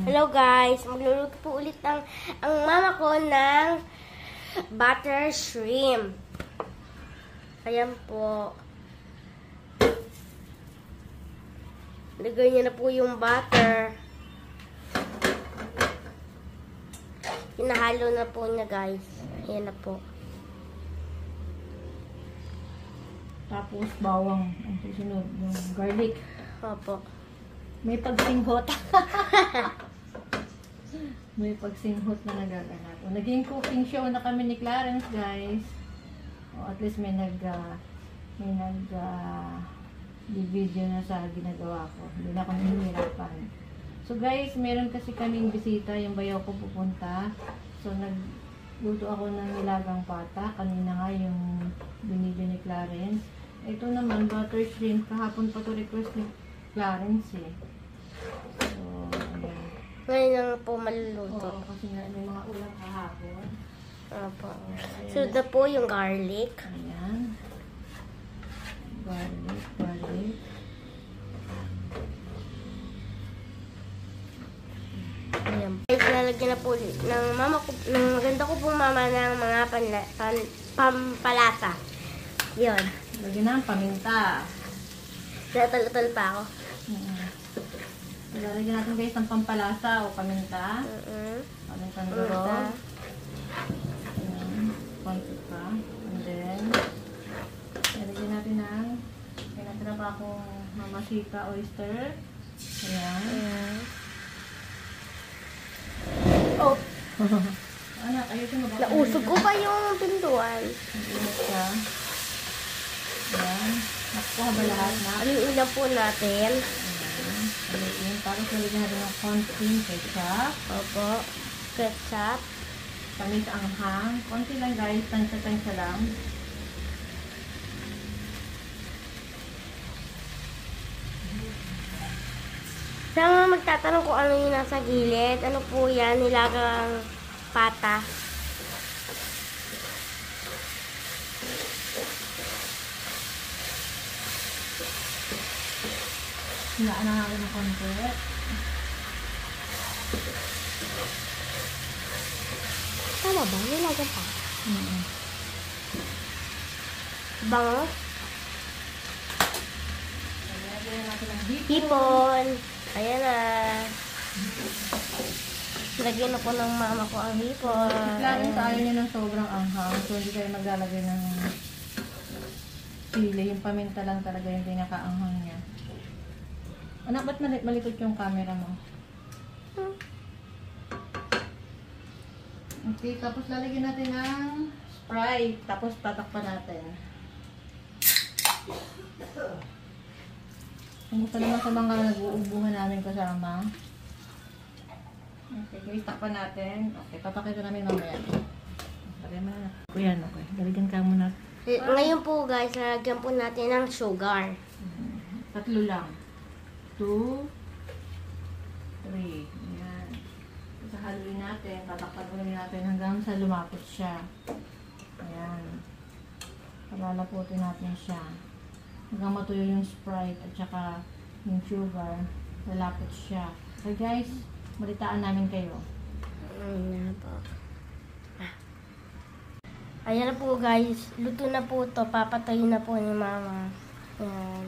Hello guys, magluluto po ulit ang mama ko ng butter shrimp. Ayan po. Lagay niya na po yung butter. Hinahalo na po niya guys. Ayan na po. Tapos bawang ang susunod, yung garlic. Opo. May pagsinghot. May pagsinghot na nagaganap. O, naging cooking show na kami ni Clarence, guys. O, at least may video na sa ginagawa ko. Hindi na ako nahihirapan. So, guys, meron kasi kaming bisita. Yung bayaw ko pupunta. So, nagluto ako ng nilagang pata. Kanina nga yung binidyo ni Clarence. Ito naman, butter shrimp. Kahapon pa to request ni Clarence eh. So, ayan. Ngayon lang po maluluto. Oo, kasi nga may mga ulam kahapon. Opo. Ayan. So, na po yung garlic. Ayan. Garlic. Ayan. Guys, lalagyan na po ng mama ko, ng maganda ko pong mama ng mga pampalasa. Yun. Lagyan na ang paminta. Natal-tal pa ako. Lalagyan natin guys ng pampalasa o paminta. Pamintang durog. Ayan. Konti pa. And then, lalagyan natin ng may natira pa akong mamasika oyster. Ayan. Oh, Anak, ayusin mo ba? nausog ko pa yung pintuan. Init siya. Ayan. Nakuha ba lahat na? Aliin na po natin. Ayan. Tapos lalagyan natin ng konting ketchup. Opo. Ketchup. Tamis anghang. Konti lang guys. Tansya-tansya lang. Sa mga magtatanong kung ano yung nasa gilid, ano po yan, nilagang pata. Hinaan na natin ng konti. Tama ba? Nilagang pata. Bango. Lagyan natin ng Hipon. Ayan na. Lagyan na po ng mama ko ang hipon. Clarence, ayaw niya ng sobrang anghang. So, hindi kayo maglalagay ng sili. Yung paminta lang talaga yung pinaka-anghang niya. Anak, ba't malikot yung camera mo? Okay, tapos lalagyan natin ng Sprite. Tapos tatakpan natin. Kung gusto naman sa mga nag-uubuhan namin kasama. Okay, guys, takpan natin. Okay, papakita namin mamaya. Lagyan mo na. Kuyan, okay. Lalagyan ka muna. Ngayon po guys, lagyan po natin ng sugar. 3 lang. 2, 3. Ayan. So, haluin natin. Tatakpan ulit natin hanggang sa lumapot siya. Ayan. Palalaputin natin siya. Hanggang matuyo yung Sprite at saka yung sugar. Lalapot siya. Okay guys, balitaan namin kayo. Ayan na po. Ayan na po guys. Luto na po to. Papatayin na po ni mama. Ayan.